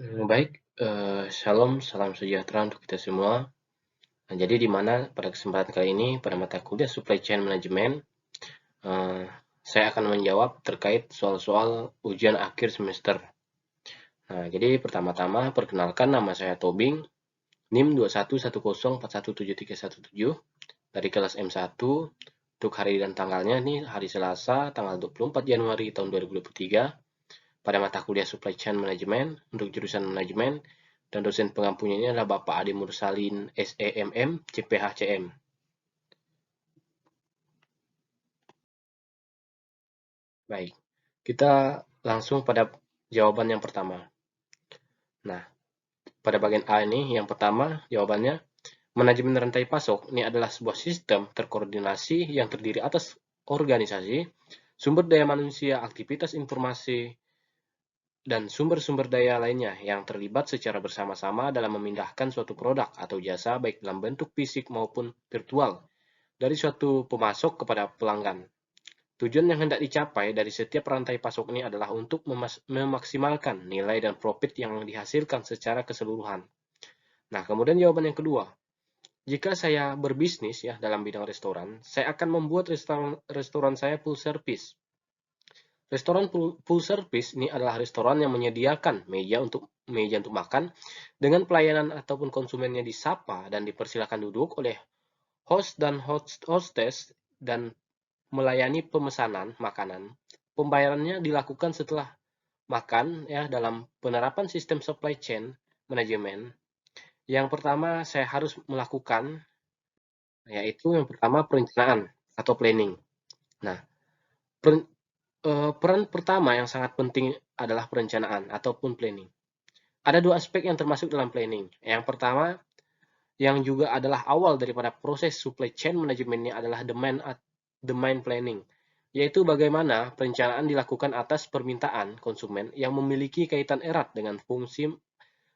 Baik, shalom, salam sejahtera untuk kita semua. Nah, jadi di mana pada kesempatan kali ini pada mata kuliah Supply Chain Management, eh, saya akan menjawab terkait soal-soal ujian akhir semester. Nah, jadi pertama-tama perkenalkan nama saya Tobing, NIM 2110417317 dari kelas M1. Untuk hari dan tanggalnya ini hari Selasa tanggal 24 Januari tahun 2023 pada mata kuliah Supply Chain Management untuk jurusan manajemen, dan dosen pengampunya ini adalah Bapak Adi Mursalin SEMM CPHCM. Baik, kita langsung pada jawaban yang pertama. Nah, pada bagian A ini yang pertama jawabannya, manajemen rantai pasok ini adalah sebuah sistem terkoordinasi yang terdiri atas organisasi, sumber daya manusia, aktivitas informasi, dan sumber-sumber daya lainnya yang terlibat secara bersama-sama dalam memindahkan suatu produk atau jasa baik dalam bentuk fisik maupun virtual dari suatu pemasok kepada pelanggan. Tujuan yang hendak dicapai dari setiap rantai pasok ini adalah untuk memaksimalkan nilai dan profit yang dihasilkan secara keseluruhan. Nah, kemudian jawaban yang kedua. Jika saya berbisnis ya dalam bidang restoran, saya akan membuat restoran saya full service. Restoran full service ini adalah restoran yang menyediakan meja untuk makan dengan pelayanan ataupun konsumennya disapa dan dipersilakan duduk oleh host dan hostess dan melayani pemesanan makanan. Pembayarannya dilakukan setelah makan ya dalam penerapan sistem supply chain manajemen. Yang pertama saya harus melakukan yaitu yang pertama perencanaan atau planning. Nah, peran pertama yang sangat penting adalah perencanaan ataupun planning. Ada dua aspek yang termasuk dalam planning. Yang pertama, yang juga adalah awal daripada proses supply chain manajemennya adalah demand planning, yaitu bagaimana perencanaan dilakukan atas permintaan konsumen yang memiliki kaitan erat dengan fungsi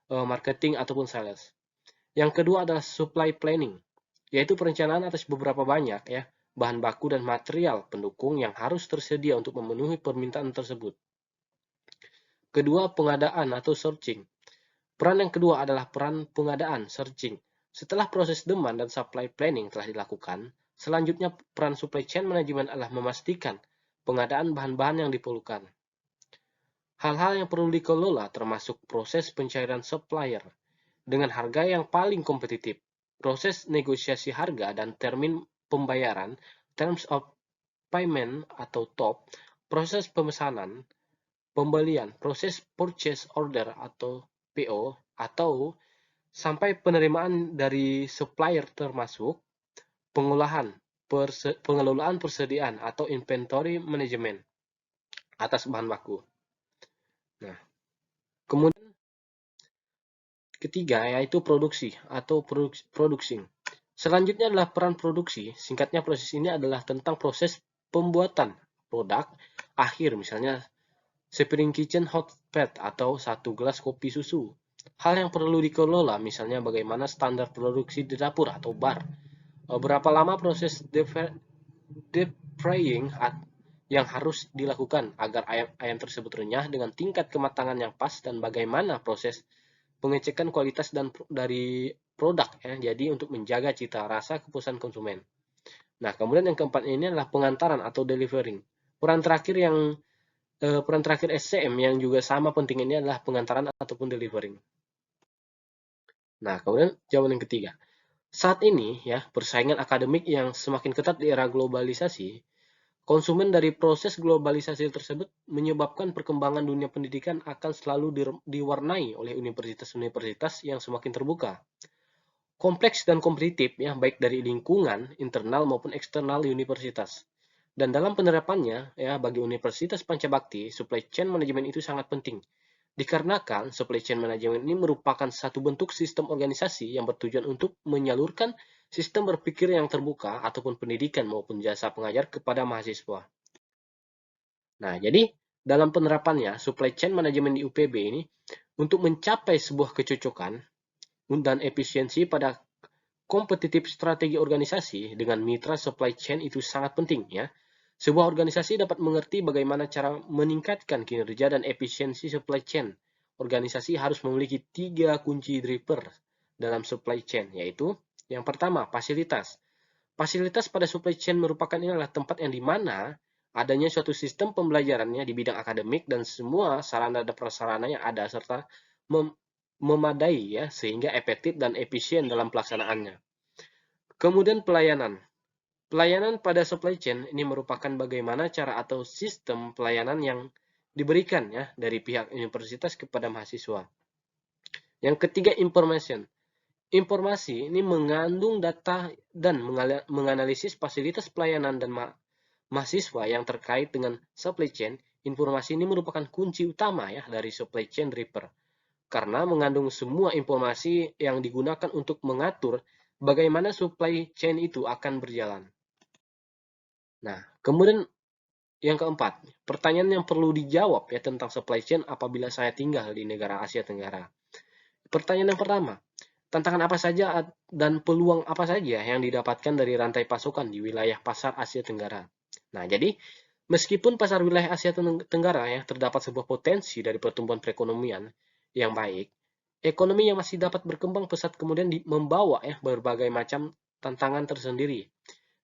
marketing ataupun sales. Yang kedua adalah supply planning, yaitu perencanaan atas beberapa banyak ya bahan baku dan material pendukung yang harus tersedia untuk memenuhi permintaan tersebut. Kedua, pengadaan atau searching. Peran yang kedua adalah peran pengadaan searching. Setelah proses demand dan supply planning telah dilakukan, selanjutnya peran supply chain management adalah memastikan pengadaan bahan-bahan yang diperlukan. Hal-hal yang perlu dikelola termasuk proses pencairan supplier dengan harga yang paling kompetitif, proses negosiasi harga dan termin pembayaran, terms of payment atau TOP, proses pemesanan, pembelian, proses purchase order atau PO, atau sampai penerimaan dari supplier termasuk pengolahan, pengelolaan persediaan atau inventory management atas bahan baku. Nah, kemudian ketiga yaitu produksi atau produksi. Selanjutnya adalah peran produksi. Singkatnya proses ini adalah tentang proses pembuatan produk akhir, misalnya sepiring kitchen hot plate atau satu gelas kopi susu. Hal yang perlu dikelola misalnya bagaimana standar produksi di dapur atau bar. Berapa lama proses deep frying yang harus dilakukan agar ayam tersebut renyah dengan tingkat kematangan yang pas, dan bagaimana proses pengecekan kualitas dari produk ya. Jadi untuk menjaga cita rasa kepuasan konsumen. Nah, kemudian yang keempat ini adalah pengantaran atau delivering. Peran terakhir SCM yang juga sama penting ini adalah pengantaran ataupun delivering. Nah, kemudian jawaban yang ketiga. Saat ini ya, persaingan akademik yang semakin ketat di era globalisasi, konsumen dari proses globalisasi tersebut menyebabkan perkembangan dunia pendidikan akan selalu diwarnai oleh universitas-universitas yang semakin terbuka, kompleks dan kompetitif ya, baik dari lingkungan internal maupun eksternal universitas. Dan dalam penerapannya ya, bagi Universitas Pancabakti, supply chain management itu sangat penting. Dikarenakan supply chain management ini merupakan satu bentuk sistem organisasi yang bertujuan untuk menyalurkan sistem berpikir yang terbuka ataupun pendidikan maupun jasa pengajar kepada mahasiswa. Nah, jadi dalam penerapannya supply chain management di UPB ini untuk mencapai sebuah kecocokan dan efisiensi pada kompetitif strategi organisasi dengan mitra supply chain itu sangat penting ya. Sebuah organisasi dapat mengerti bagaimana cara meningkatkan kinerja dan efisiensi supply chain organisasi harus memiliki 3 kunci driver dalam supply chain, yaitu yang pertama, fasilitas. Fasilitas pada supply chain merupakan inilah tempat yang dimana adanya suatu sistem pembelajarannya di bidang akademik dan semua sarana dan prasarana yang ada serta memadai ya sehingga efektif dan efisien dalam pelaksanaannya. Kemudian pelayanan. Pelayanan pada supply chain ini merupakan bagaimana cara atau sistem pelayanan yang diberikan ya dari pihak universitas kepada mahasiswa. Yang ketiga, information. Informasi ini mengandung data dan menganalisis fasilitas pelayanan dan mahasiswa yang terkait dengan supply chain. Informasi ini merupakan kunci utama ya dari supply chain driver karena mengandung semua informasi yang digunakan untuk mengatur bagaimana supply chain itu akan berjalan. Nah, kemudian yang keempat, pertanyaan yang perlu dijawab ya tentang supply chain apabila saya tinggal di negara Asia Tenggara. Pertanyaan yang pertama, tantangan apa saja dan peluang apa saja yang didapatkan dari rantai pasokan di wilayah pasar Asia Tenggara? Nah, jadi meskipun pasar wilayah Asia Tenggara ya terdapat sebuah potensi dari pertumbuhan perekonomian yang baik, ekonomi yang masih dapat berkembang pesat kemudian membawa ya berbagai macam tantangan tersendiri.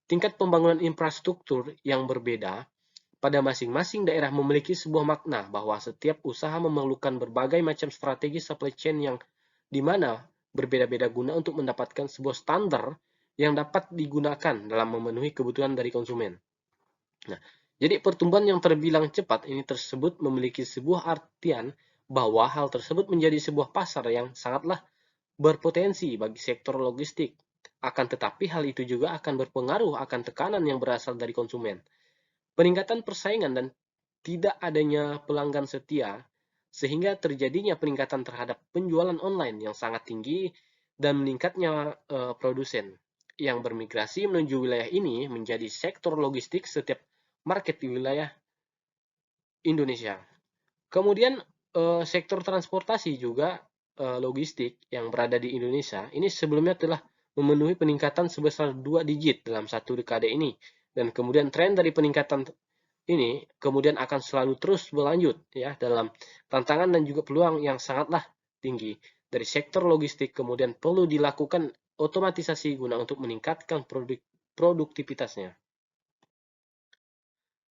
Tingkat pembangunan infrastruktur yang berbeda pada masing-masing daerah memiliki sebuah makna bahwa setiap usaha memerlukan berbagai macam strategi supply chain yang di mana berbeda-beda guna untuk mendapatkan sebuah standar yang dapat digunakan dalam memenuhi kebutuhan dari konsumen. Nah, jadi pertumbuhan yang terbilang cepat ini tersebut memiliki sebuah artian bahwa hal tersebut menjadi sebuah pasar yang sangatlah berpotensi bagi sektor logistik. Akan tetapi hal itu juga akan berpengaruh akan tekanan yang berasal dari konsumen. Peningkatan persaingan dan tidak adanya pelanggan setia sehingga terjadinya peningkatan terhadap penjualan online yang sangat tinggi dan meningkatnya produsen yang bermigrasi menuju wilayah ini menjadi sektor logistik setiap market di wilayah Indonesia. Kemudian sektor transportasi juga logistik yang berada di Indonesia ini sebelumnya telah memenuhi peningkatan sebesar 2 digit dalam satu dekade ini dan kemudian tren dari peningkatan ini kemudian akan selalu terus berlanjut ya dalam tantangan dan juga peluang yang sangatlah tinggi dari sektor logistik kemudian perlu dilakukan otomatisasi guna untuk meningkatkan produktivitasnya.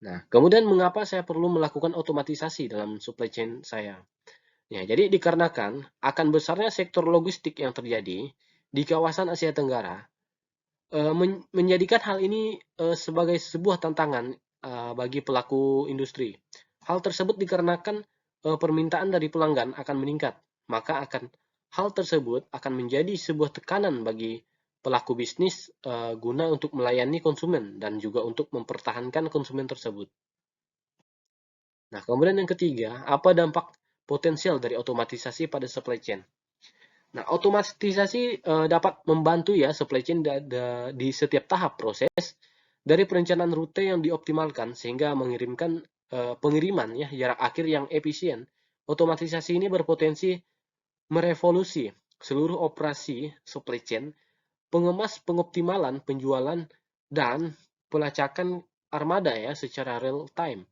Nah, kemudian mengapa saya perlu melakukan otomatisasi dalam supply chain saya? Ya, jadi dikarenakan akan besarnya sektor logistik yang terjadi di kawasan Asia Tenggara, menjadikan hal ini sebagai sebuah tantangan bagi pelaku industri. Hal tersebut dikarenakan permintaan dari pelanggan akan meningkat, maka hal tersebut akan menjadi sebuah tekanan bagi pelaku bisnis guna untuk melayani konsumen dan juga untuk mempertahankan konsumen tersebut. Nah, kemudian yang ketiga, apa dampak potensial dari otomatisasi pada supply chain? Nah, otomatisasi dapat membantu ya supply chain di setiap tahap proses dari perencanaan rute yang dioptimalkan sehingga mengirimkan pengiriman ya jarak akhir yang efisien. Otomatisasi ini berpotensi merevolusi seluruh operasi supply chain, pengoptimalan penjualan dan pelacakan armada ya secara real time.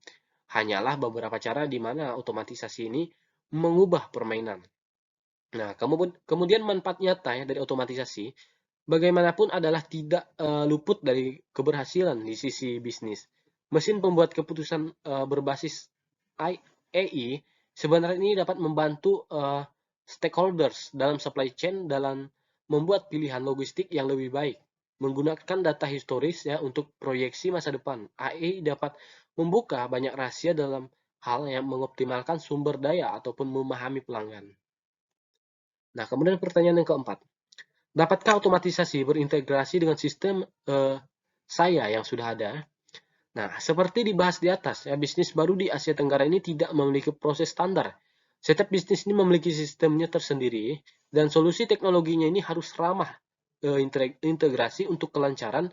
Hanyalah beberapa cara di mana otomatisasi ini mengubah permainan. Nah, kemudian manfaat nyata ya dari otomatisasi bagaimanapun adalah tidak luput dari keberhasilan di sisi bisnis. Mesin pembuat keputusan berbasis AI sebenarnya ini dapat membantu stakeholders dalam supply chain dalam membuat pilihan logistik yang lebih baik. Menggunakan data historis ya untuk proyeksi masa depan. AI dapat membuka banyak rahasia dalam hal yang mengoptimalkan sumber daya ataupun memahami pelanggan. Nah, kemudian pertanyaan yang keempat. Dapatkah otomatisasi berintegrasi dengan sistem saya yang sudah ada? Nah, seperti dibahas di atas, ya, bisnis baru di Asia Tenggara ini tidak memiliki proses standar. Setiap bisnis ini memiliki sistemnya tersendiri, dan solusi teknologinya ini harus ramah integrasi untuk kelancaran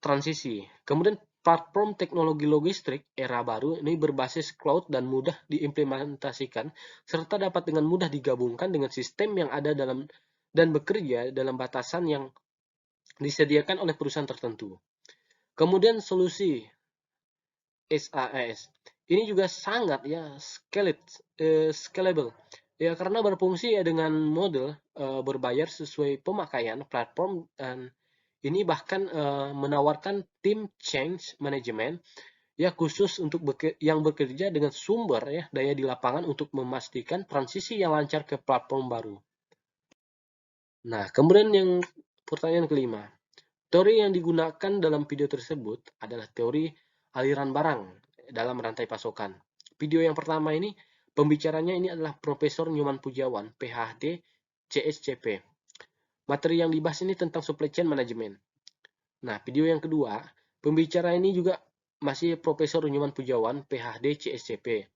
transisi. Kemudian platform teknologi logistik era baru ini berbasis cloud dan mudah diimplementasikan, serta dapat dengan mudah digabungkan dengan sistem yang ada dalam dan bekerja dalam batasan yang disediakan oleh perusahaan tertentu. Kemudian solusi SaaS. ini juga sangat ya scalable ya, karena berfungsi ya dengan model berbayar sesuai pemakaian platform, dan ini bahkan menawarkan tim change management ya khusus untuk yang bekerja dengan sumber ya daya di lapangan untuk memastikan transisi yang lancar ke platform baru. Nah, kemudian yang pertanyaan kelima, teori yang digunakan dalam video tersebut adalah teori aliran barang dalam rantai pasokan. Video yang pertama ini, pembicaranya ini adalah Profesor Nyoman Pujiawan, PhD, CSCP. Materi yang dibahas ini tentang supply chain management. Nah, video yang kedua, pembicara ini juga masih Profesor Nyoman Pujiawan, PhD, CSCP.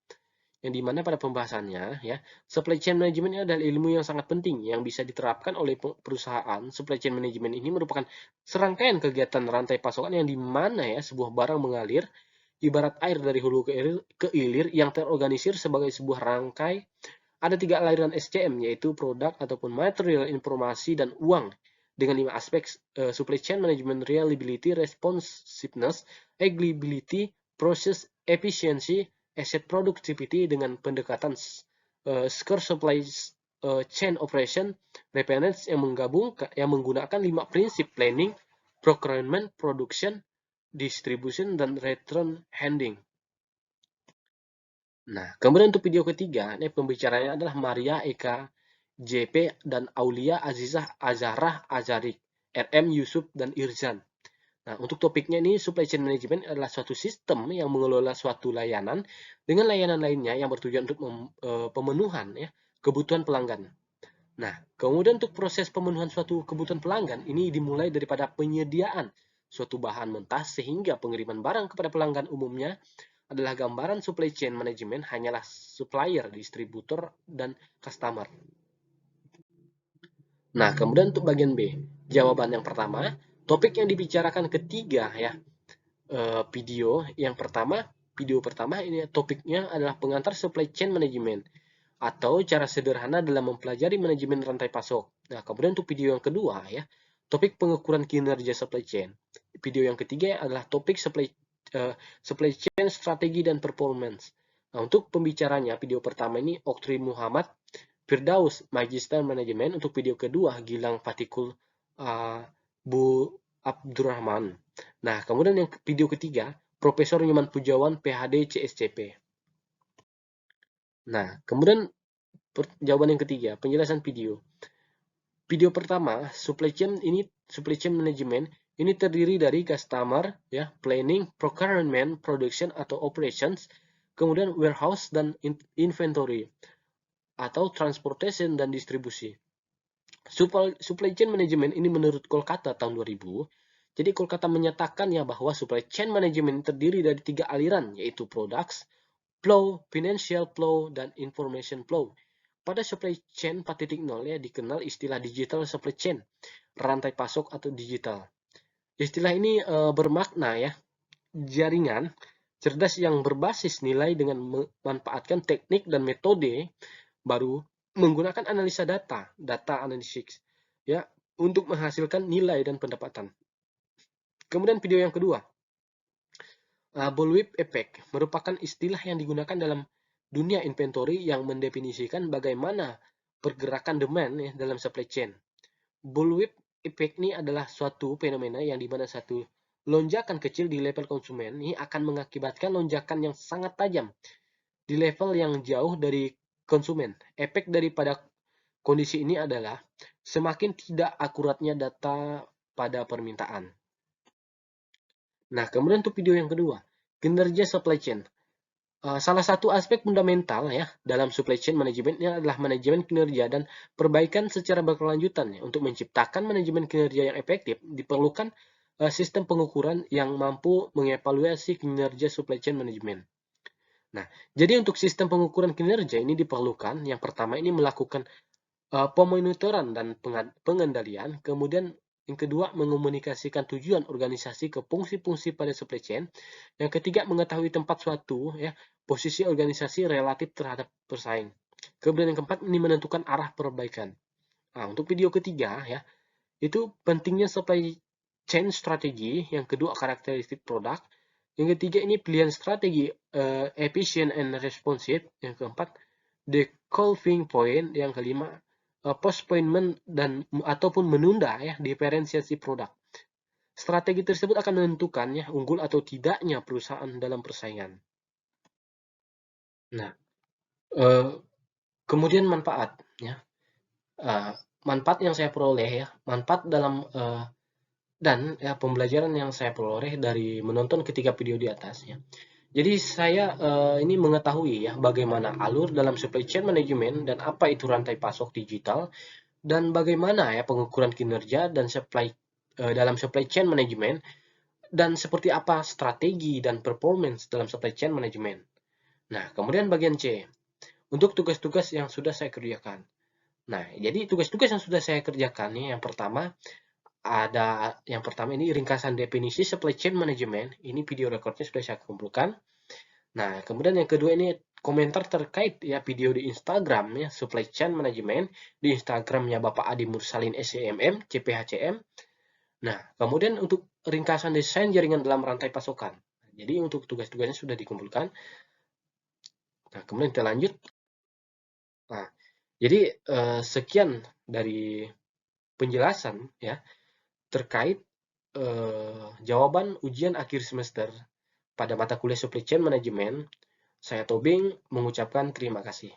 Yang dimana pada pembahasannya ya, supply chain management ini adalah ilmu yang sangat penting yang bisa diterapkan oleh perusahaan. Supply chain management ini merupakan serangkaian kegiatan rantai pasokan yang dimana ya sebuah barang mengalir ibarat air dari hulu ke hilir yang terorganisir sebagai sebuah rangkai. Ada 3 aliran SCM, yaitu produk ataupun material, informasi, dan uang dengan 5 aspek supply chain management: reliability, responsiveness, agility, process efficiency, asset productivity dengan pendekatan scarce supply chain operation readiness yang menggunakan 5 prinsip planning, procurement, production, distribution, dan return handling. Nah, kemudian untuk video ketiga, ini pembicaranya adalah Maria Eka JP dan Aulia Azizah Azharah Azarik, RM Yusuf dan Irzan. Nah, untuk topiknya ini supply chain management adalah suatu sistem yang mengelola suatu layanan dengan layanan lainnya yang bertujuan untuk pemenuhan ya kebutuhan pelanggan. Nah, kemudian untuk proses pemenuhan suatu kebutuhan pelanggan ini dimulai daripada penyediaan suatu bahan mentah sehingga pengiriman barang kepada pelanggan. Umumnya adalah gambaran supply chain management hanyalah supplier, distributor, dan customer. Nah, kemudian untuk bagian B, jawaban yang pertama, topik yang dibicarakan ketiga ya, video pertama ini topiknya adalah pengantar supply chain management atau cara sederhana dalam mempelajari manajemen rantai pasok. Nah, kemudian untuk video yang kedua ya, topik pengukuran kinerja supply chain. Video yang ketiga adalah topik supply chain strategi dan performance. Nah, untuk pembicaranya video pertama ini Oktri Muhammad Firdaus Magister Manajemen, untuk video kedua Gilang Fatikul Bu Abdurrahman. Nah, kemudian yang video ketiga Profesor Nyoman Pujiawan PhD CSCP. Nah, kemudian jawaban yang ketiga, penjelasan video. Video pertama, supply chain management ini terdiri dari customer, ya, planning, procurement, production atau operations, kemudian warehouse dan inventory atau transportation dan distribusi. Supply chain management ini menurut Kolkata tahun 2000. Jadi Kolkata menyatakan ya bahwa supply chain management terdiri dari 3 aliran, yaitu products, flow, financial flow, dan information flow. Pada supply chain 4.0 ya dikenal istilah digital supply chain, rantai pasok atau digital. Istilah ini bermakna ya jaringan cerdas yang berbasis nilai dengan memanfaatkan teknik dan metode baru menggunakan analisa data analytics ya untuk menghasilkan nilai dan pendapatan. Kemudian video yang kedua, bullwhip effect merupakan istilah yang digunakan dalam dunia inventory yang mendefinisikan bagaimana pergerakan demand ya, dalam supply chain. Bullwhip effect ini adalah suatu fenomena yang dimana satu lonjakan kecil di level konsumen ini akan mengakibatkan lonjakan yang sangat tajam di level yang jauh dari konsumen. Efek daripada kondisi ini adalah semakin tidak akuratnya data pada permintaan. Nah, kemudian untuk video yang kedua, kinerja supply chain. Salah satu aspek fundamental ya dalam supply chain management adalah manajemen kinerja dan perbaikan secara berkelanjutan. Ya. Untuk menciptakan manajemen kinerja yang efektif, diperlukan sistem pengukuran yang mampu mengevaluasi kinerja supply chain management. Nah, jadi untuk sistem pengukuran kinerja ini diperlukan yang pertama ini melakukan pemonitoran dan pengendalian, kemudian yang kedua, mengomunikasikan tujuan organisasi ke fungsi-fungsi pada supply chain. Yang ketiga, mengetahui tempat suatu ya posisi organisasi relatif terhadap pesaing. Kemudian yang keempat, ini menentukan arah perbaikan. Nah, untuk video ketiga ya, itu pentingnya supply chain strategi. Yang kedua, karakteristik produk. Yang ketiga ini pilihan strategi efficient and responsive. Yang keempat, decalving point. Yang kelima, postponement dan ataupun menunda ya diferensiasi produk. Strategi tersebut akan menentukan ya unggul atau tidaknya perusahaan dalam persaingan. Nah, kemudian manfaat ya. Manfaat yang saya peroleh ya, manfaat dalam dan ya pembelajaran yang saya peroleh dari menonton ketiga video di atasnya. Jadi saya ini mengetahui ya bagaimana alur dalam supply chain management dan apa itu rantai pasok digital dan bagaimana ya pengukuran kinerja dan dalam supply chain management dan seperti apa strategi dan performance dalam supply chain management. Nah, kemudian bagian C, untuk tugas-tugas yang sudah saya kerjakan. Nah, jadi tugas-tugas yang sudah saya kerjakan nih, yang pertama ini ringkasan definisi supply chain management. Ini video recordnya sudah saya kumpulkan. Nah, kemudian yang kedua ini komentar terkait ya video di Instagram ya supply chain management di Instagramnya Bapak Adi Mursalin SCMM CPHCM. Nah, kemudian untuk ringkasan desain jaringan dalam rantai pasokan. Jadi untuk tugas-tugasnya sudah dikumpulkan. Nah, kemudian kita lanjut. Nah, jadi sekian dari penjelasan ya terkait jawaban ujian akhir semester pada mata kuliah Supply Chain Management. Saya Tobing mengucapkan terima kasih.